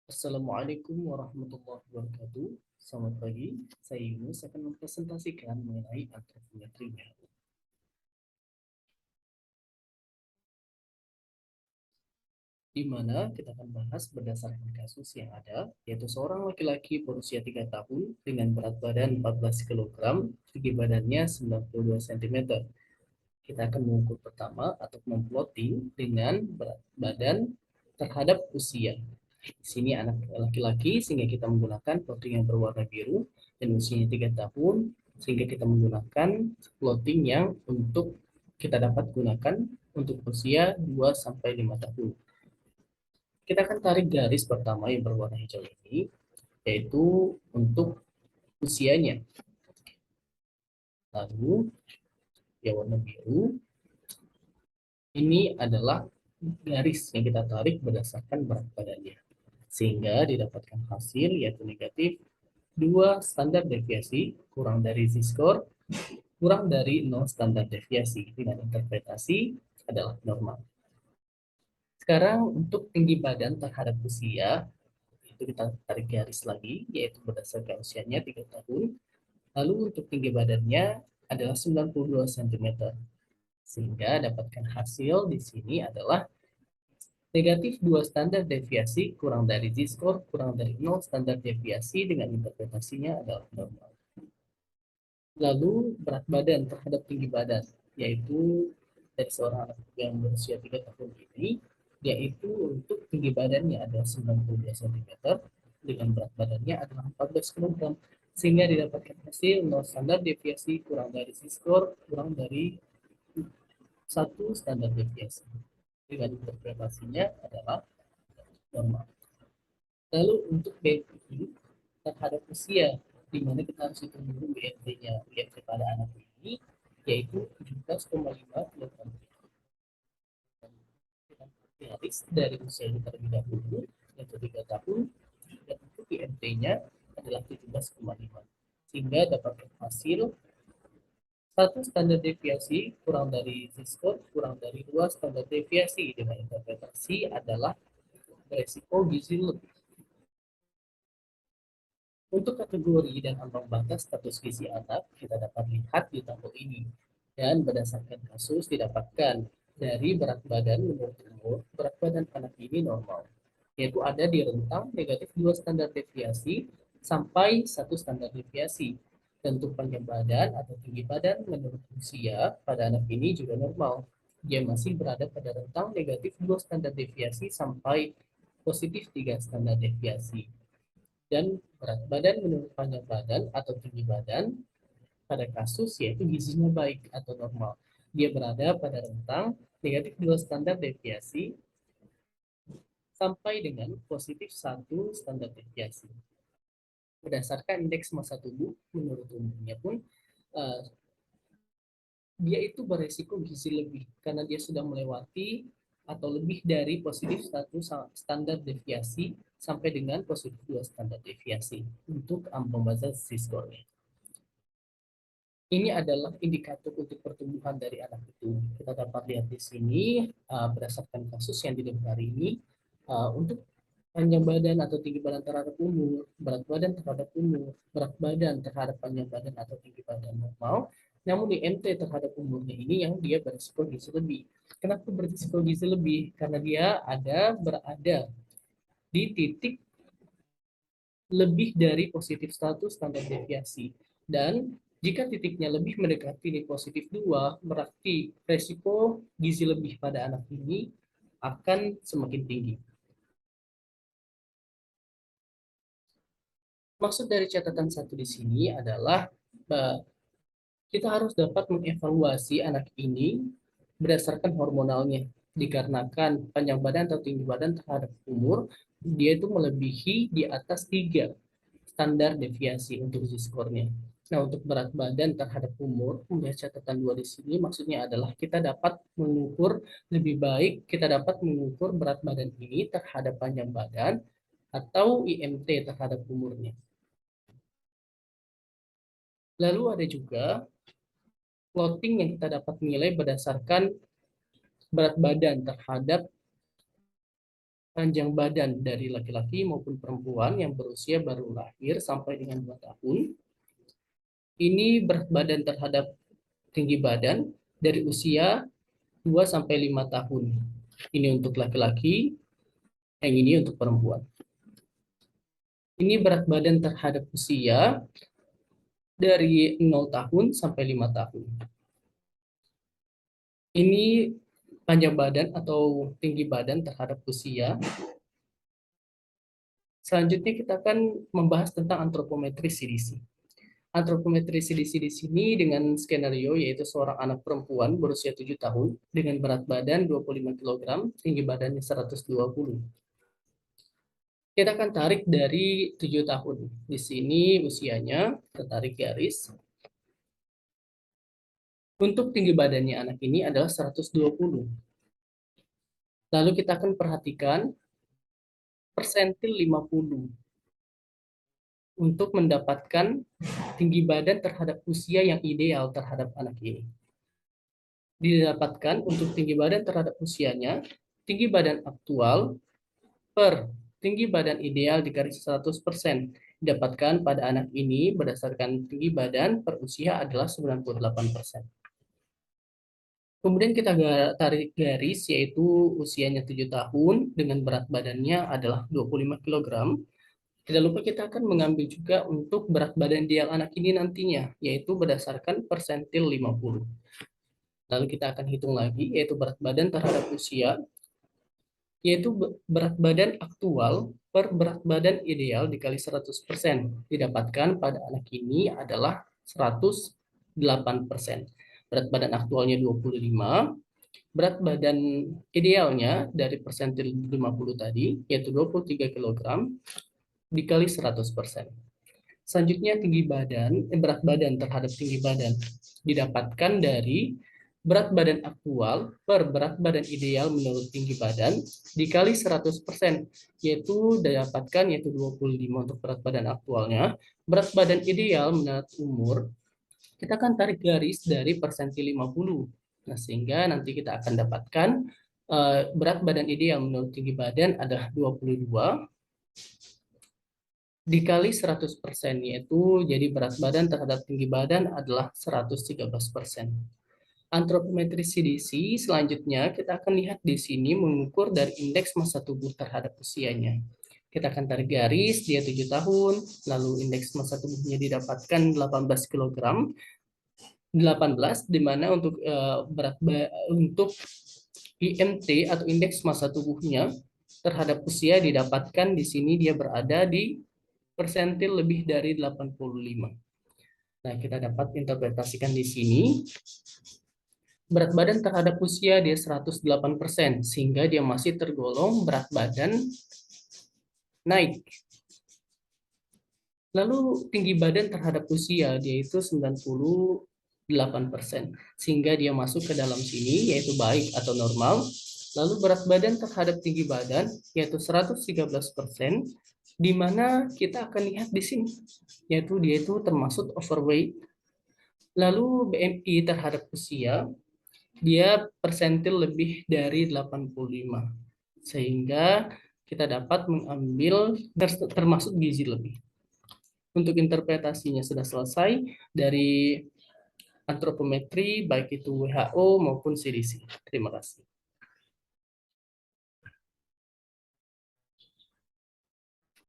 Assalamualaikum warahmatullahi wabarakatuh. Selamat pagi, saya Yunus akan mempresentasikan mengenai antropometri WHO. Di mana kita akan bahas berdasarkan kasus yang ada, yaitu seorang laki-laki berusia 3 tahun dengan berat badan 14 kg, tinggi badannya 92 cm. Kita akan mengukur pertama atau memplotting dengan berat badan terhadap usia. Di sini anak laki-laki sehingga kita menggunakan plotting yang berwarna biru, dan usianya 3 tahun sehingga kita menggunakan plotting yang untuk kita dapat gunakan untuk usia 2 sampai 5 tahun. Kita akan tarik garis pertama yang berwarna hijau ini, yaitu untuk usianya. Lalu yang warna biru ini adalah garis yang kita tarik berdasarkan berat badannya, sehingga didapatkan hasil yaitu negatif 2 standar deviasi kurang dari z-score kurang dari 0 standar deviasi dengan interpretasi adalah normal. Sekarang untuk tinggi badan terhadap usia, itu kita tarik garis lagi, yaitu berdasarkan usianya 3 tahun. Lalu untuk tinggi badannya adalah 92 cm. Sehingga dapatkan hasil di sini adalah negatif 2 standar deviasi kurang dari z-score kurang dari 0 standar deviasi dengan interpretasinya adalah normal. Lalu berat badan terhadap tinggi badan, yaitu dari seorang anak yang berusia 3 tahun ini, yaitu untuk tinggi badannya adalah 92 cm, dengan berat badannya adalah 14 kg, sehingga didapatkan hasil 0 standar deviasi kurang dari z-score kurang dari 1 standar deviasi. Dengan interpretasinya adalah normal. Lalu untuk BMI terhadap usia, di mana kita harus hitung dulu BMT-nya, BMT pada anak ini, yaitu 17,5 kg. Garis dari usia yang terlebih dahulu, yaitu 3 tahun, dan untuk BMT-nya adalah 17,5. Sehingga dapatkan hasil 1 standar deviasi kurang dari z-score kurang dari 2 standar deviasi dengan interpretasi adalah beresiko gizi lebih. Untuk kategori dan ambang batas status gizi anak, kita dapat lihat di tabel ini. Dan berdasarkan kasus didapatkan dari berat badan menurut umur, berat badan anak ini normal. Yaitu ada di rentang negatif 2 standar deviasi sampai 1 standar deviasi. Dan untuk panjang badan atau tinggi badan menurut usia pada anak ini juga normal. Dia masih berada pada rentang negatif 2 standar deviasi sampai positif 3 standar deviasi. Dan berat badan menurut panjang badan atau tinggi badan pada kasus yaitu gizinya baik atau normal. Dia berada pada rentang negatif 2 standar deviasi sampai dengan positif 1 standar deviasi. Berdasarkan indeks massa tubuh menurut umumnya pun uh, dia itu beresiko gizi lebih karena dia sudah melewati atau lebih dari positif 1 standar deviasi sampai dengan positif 2 standar deviasi untuk ambang batas Z-score-nya. Ini adalah indikator untuk pertumbuhan dari anak itu. Kita dapat lihat di sini berdasarkan kasus yang didengar ini untuk panjang badan atau tinggi badan terhadap umur, berat badan terhadap umur, berat badan terhadap panjang badan atau tinggi badan normal. Namun di MT terhadap umurnya ini yang dia berisiko gizi lebih. Kenapa berisiko gizi lebih? Karena dia berada di titik lebih dari positif 1 standar deviasi. Dan jika titiknya lebih mendekati nilai positif 2, berarti resiko gizi lebih pada anak ini akan semakin tinggi. Maksud dari catatan satu di sini adalah kita harus dapat mengevaluasi anak ini berdasarkan hormonalnya. Dikarenakan panjang badan atau tinggi badan terhadap umur, dia itu melebihi di atas 3 standar deviasi untuk Z-score-nya. Nah, untuk berat badan terhadap umur, punya catatan 2 di sini maksudnya adalah kita dapat mengukur lebih baik, kita dapat mengukur berat badan ini terhadap panjang badan atau IMT terhadap umurnya. Lalu ada juga plotting yang kita dapat nilai berdasarkan berat badan terhadap panjang badan dari laki-laki maupun perempuan yang berusia baru lahir sampai dengan 2 tahun. Ini berat badan terhadap tinggi badan dari usia 2 sampai 5 tahun. Ini untuk laki-laki, yang ini untuk perempuan. Ini berat badan terhadap usia dari 0 tahun sampai 5 tahun. Ini panjang badan atau tinggi badan terhadap usia. Selanjutnya kita akan membahas tentang antropometri CDC. Antropometri CDC di sini dengan skenario yaitu seorang anak perempuan berusia 7 tahun dengan berat badan 25 kg, tinggi badannya 120. Kita akan tarik dari 7 tahun. Di sini usianya, kita tarik garis. Untuk tinggi badannya anak ini adalah 120. Lalu kita akan perhatikan persentil 50 untuk mendapatkan tinggi badan terhadap usia yang ideal terhadap anak ini. Didapatkan untuk tinggi badan terhadap usianya, tinggi badan aktual per tinggi badan ideal dikali 100%. Didapatkan pada anak ini berdasarkan tinggi badan per usia adalah 98%. Kemudian kita tarik garis yaitu usianya 7 tahun dengan berat badannya adalah 25 kg. Tidak lupa kita akan mengambil juga untuk berat badan ideal anak ini nantinya, yaitu berdasarkan persentil 50. Lalu kita akan hitung lagi, yaitu berat badan terhadap usia, yaitu berat badan aktual per berat badan ideal dikali 100%. Didapatkan pada anak ini adalah 108%. Berat badan aktualnya 25, berat badan idealnya dari persentil 50 tadi, yaitu 23 kg, dikali 100%. Selanjutnya berat badan terhadap tinggi badan didapatkan dari berat badan aktual per berat badan ideal menurut tinggi badan dikali 100%, yaitu didapatkan yaitu 25 untuk berat badan aktualnya. Berat badan ideal menurut umur, kita akan tarik garis dari persentil 50. Nah, sehingga nanti kita akan dapatkan berat badan ideal menurut tinggi badan adalah 22 dikali 100%, yaitu jadi berat badan terhadap tinggi badan adalah 113%. Antropometri CDC selanjutnya kita akan lihat di sini mengukur dari indeks massa tubuh terhadap usianya. Kita akan tarik garis, dia 7 tahun, lalu indeks massa tubuhnya didapatkan 18 kg. 18 di mana untuk untuk IMT atau indeks massa tubuhnya terhadap usia didapatkan di sini dia berada di persentil lebih dari 85. Nah, kita dapat interpretasikan di sini berat badan terhadap usia dia 108%, sehingga dia masih tergolong berat badan naik. Lalu tinggi badan terhadap usia dia itu 98%, sehingga dia masuk ke dalam sini yaitu baik atau normal. Lalu berat badan terhadap tinggi badan yaitu 113%, di mana kita akan lihat di sini yaitu dia itu termasuk overweight. Lalu BMI terhadap usia dia persentil lebih dari 85, sehingga kita dapat mengambil termasuk gizi lebih. Untuk interpretasinya sudah selesai dari antropometri baik itu WHO maupun CDC. Terima kasih.